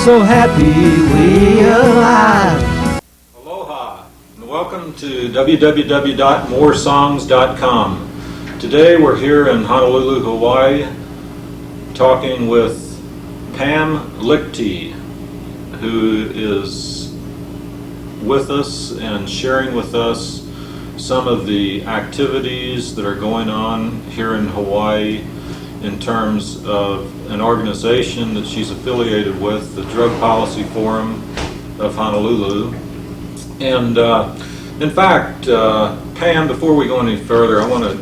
so happy we alive. Aloha, and welcome to www.moresongs.com. Today we're here in Honolulu, Hawaii, talking with Pam Lichty, who is with us and sharing with us some of the activities that are going on here in Hawaii in terms of an organization that she's affiliated with, the Drug Policy Forum of Honolulu. And in fact, Pam, before we go any further, I want to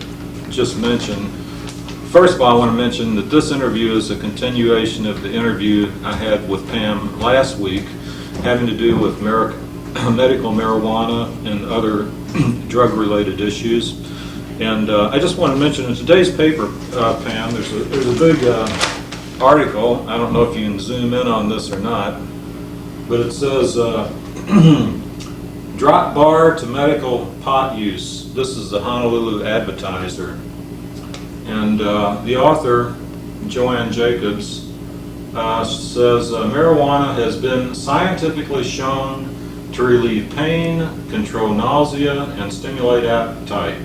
just mention, first of all, I want to mention that this interview is a continuation of the interview I had with Pam last week, having to do with medical marijuana and other drug-related issues. And I just want to mention in today's paper, Pam, there's a big article. I don't know if you can zoom in on this or not, but it says drop bar to medical pot use. This is the Honolulu Advertiser. And the author, Joanne Jacobs, says marijuana has been scientifically shown to relieve pain, control nausea, and stimulate appetite.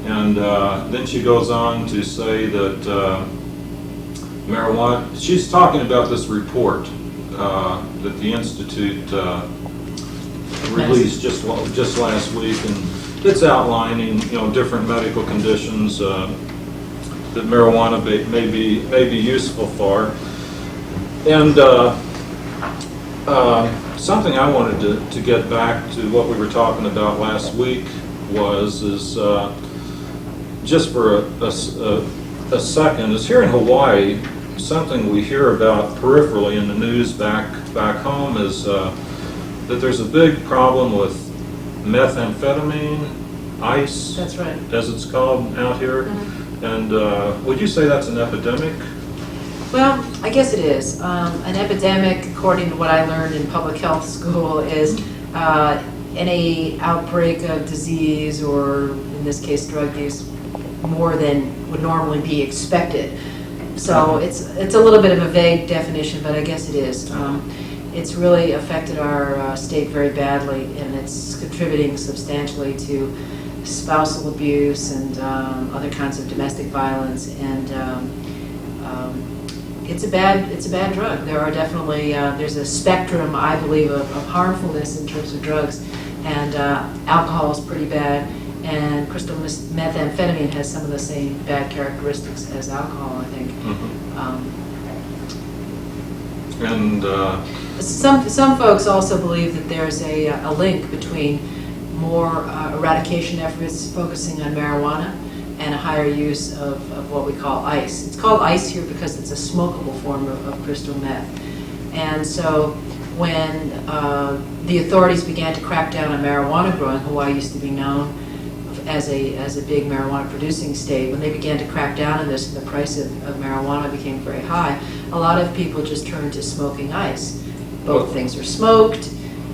And then she goes on to say that marijuana, she's talking about this report that the Institute released just last week, and it's outlining, different medical conditions that marijuana may be useful for. And something I wanted to get back to what we were talking about last week is just for a second, is here in Hawaii, something we hear about peripherally in the news back home is that there's a big problem with methamphetamine, ice, that's right, as it's called out here. Mm-hmm. And would you say that's an epidemic? Well, I guess it is. An epidemic, according to what I learned in public health school, is any outbreak of disease, or in this case drug use, more than would normally be expected. So it's a little bit of a vague definition, but I guess it is. It's really affected our state very badly, and it's contributing substantially to spousal abuse and other kinds of domestic violence, and it's a bad drug. There are definitely there's a spectrum, I believe, of harmfulness in terms of drugs, and alcohol is pretty bad, and crystal methamphetamine has some of the same bad characteristics as alcohol, I think. Mm-hmm. And some folks also believe that there's a link between more eradication efforts focusing on marijuana and a higher use of what we call ice. It's called ice here because it's a smokable form of crystal meth. And so when the authorities began to crack down on marijuana growing, Hawaii used to be known as a big marijuana producing state. When they began to crack down on this and the price of marijuana became very high, a lot of people just turned to smoking ice. Both things are smoked,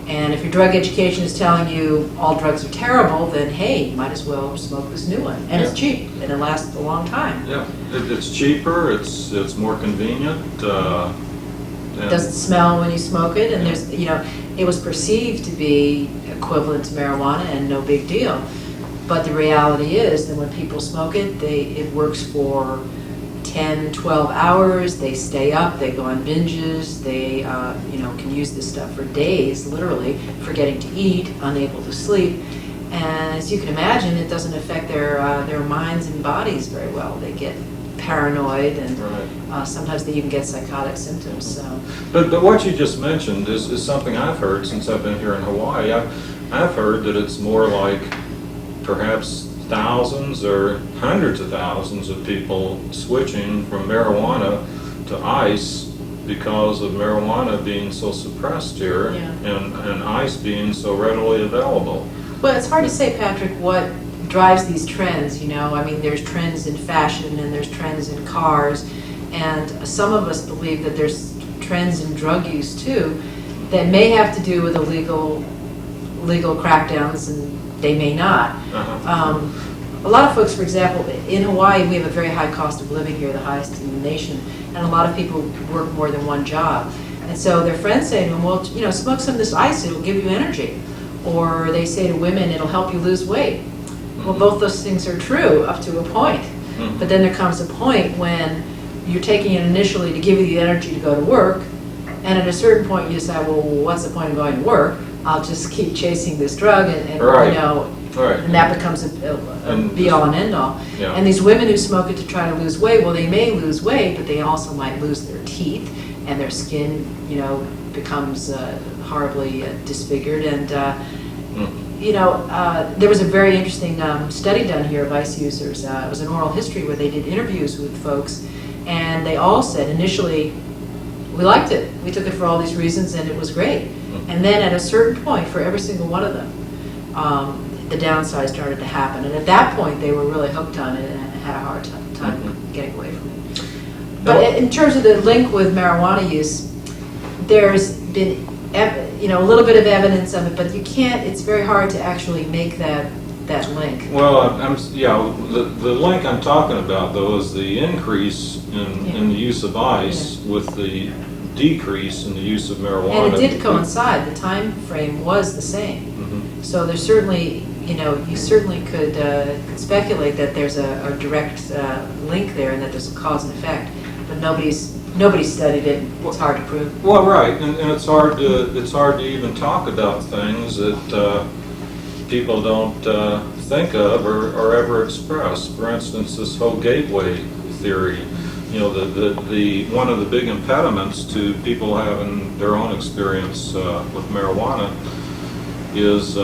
and if your drug education is telling you all drugs are terrible, then hey, you might as well smoke this new one. And it's cheap, and it lasts a long time. Yeah, it's cheaper, it's more convenient. It doesn't smell when you smoke it, and there's, it was perceived to be equivalent to marijuana and no big deal. But the reality is that when people smoke it, it works for 10, 12 hours, they stay up, they go on binges, they can use this stuff for days, literally, forgetting to eat, unable to sleep. And as you can imagine, it doesn't affect their minds and bodies very well. They get paranoid, and sometimes they even get psychotic symptoms. So. But what you just mentioned is something I've heard since I've been here in Hawaii. I've heard that it's more like perhaps thousands or hundreds of thousands of people switching from marijuana to ice because of marijuana being so suppressed here, and ice being so readily available. Well, it's hard to say, Patrick, what drives these trends. I mean, there's trends in fashion and there's trends in cars, and some of us believe that there's trends in drug use too that may have to do with illegal crackdowns, and they may not. A lot of folks, for example, in Hawaii, we have a very high cost of living here, the highest in the nation, and a lot of people work more than one job. And so their friends say to them, well, you know, smoke some of this ice, it'll give you energy. Or they say to women, it'll help you lose weight. Well, both those things are true up to a point. But then there comes a point when you're taking it initially to give you the energy to go to work, and at a certain point you decide, well, what's the point of going to work? I'll just keep chasing this drug, and Right. you know, Right. and that becomes a be-all and end-all. Yeah. And these women who smoke it to try to lose weight, well, they may lose weight, but they also might lose their teeth, and their skin, you know, becomes horribly disfigured. And you know, there was a very interesting study done here of ice users. It was an oral history where they did interviews with folks, and they all said initially, we liked it. We took it for all these reasons, and it was great. And then at a certain point, for every single one of them, the downside started to happen. And at that point, they were really hooked on it and had a hard time getting away from it. But in terms of the link with marijuana use, there's been, you know, a little bit of evidence of it, but you can't. It's very hard to actually make that link. Well, the link I'm talking about, though, is the increase in the use of ice with the decrease in the use of marijuana. And it did coincide. The time frame was the same. So there's certainly, you know, you certainly could speculate that there's a direct link there and that there's a cause and effect, but nobody's studied it. It's hard to prove. Well, right, and it's hard to even talk about things that people don't think of or ever express. For instance, this whole gateway theory. You know, the one of the big impediments to people having their own experience with marijuana is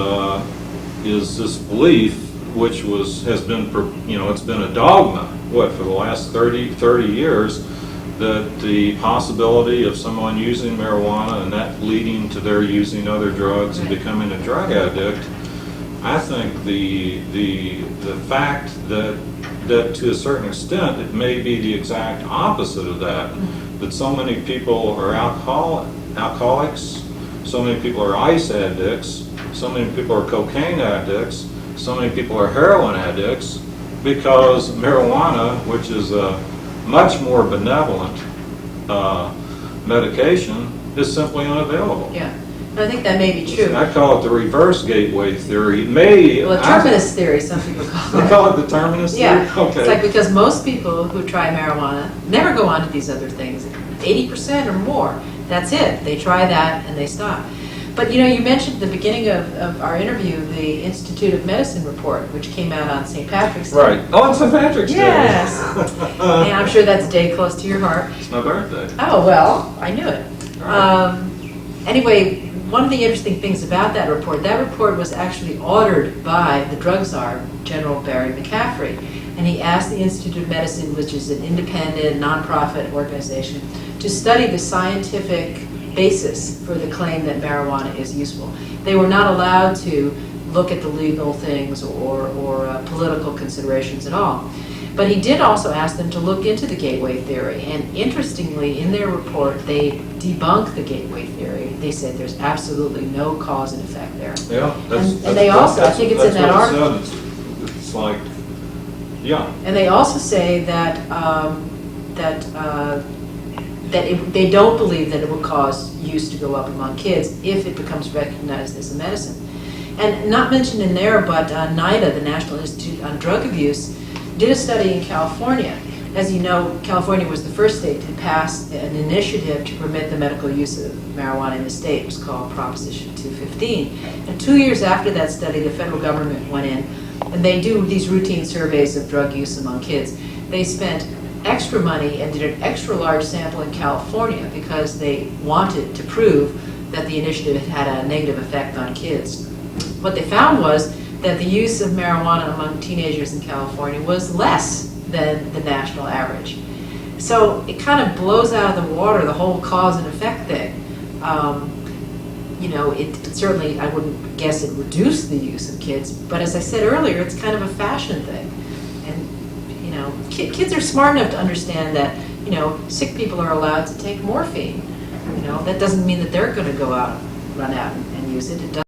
this belief, which has been, you know, it's been a dogma, for the last 30 years, that the possibility of someone using marijuana and that leading to their using other drugs and becoming a drug addict. I think the fact that to a certain extent it may be the exact opposite of that so many people are alcoholics, so many people are ice addicts, so many people are cocaine addicts, so many people are heroin addicts, because marijuana, which is a much more benevolent medication, is simply unavailable. Yeah. I think that may be true. I call it the reverse gateway theory. Well, the terminus theory, some people call it. They call it the terminus theory? Yeah. Okay. It's like, because most people who try marijuana never go on to these other things. 80% or more. That's it. They try that and they stop. But you know, you mentioned at the beginning of our interview the Institute of Medicine report, which came out on St. Patrick's Day. Right. Oh, it's St. Patrick's Day. Yes. And I'm sure that's a day close to your heart. It's my birthday. Oh, well, I knew it. Right. Anyway, one of the interesting things about that report was actually authored by the drug czar, General Barry McCaffrey. And he asked the Institute of Medicine, which is an independent, nonprofit organization, to study the scientific basis for the claim that marijuana is useful. They were not allowed to look at the legal things or political considerations at all. But he did also ask them to look into the gateway theory. And interestingly, in their report, they debunked the gateway theory. They said there's absolutely no cause and effect there. Yeah, and they also, I think it's in that article. It's like, yeah. And they also say that they don't believe that it will cause use to go up among kids if it becomes recognized as a medicine. And not mentioned in there, but NIDA, the National Institute on Drug Abuse, did a study in California. As you know, California was the first state to pass an initiative to permit the medical use of marijuana in the state. It was called Proposition 215. And 2 years after that study, the federal government went in, and they do these routine surveys of drug use among kids. They spent extra money and did an extra large sample in California because they wanted to prove that the initiative had a negative effect on kids. What they found was that the use of marijuana among teenagers in California was less than the national average. So it kind of blows out of the water the whole cause and effect thing. You know, it certainly, I wouldn't guess it reduced the use of kids, but as I said earlier, it's kind of a fashion thing. And, you know, kids are smart enough to understand that, you know, sick people are allowed to take morphine. You know, that doesn't mean that they're going to go out, run out and use it. It doesn't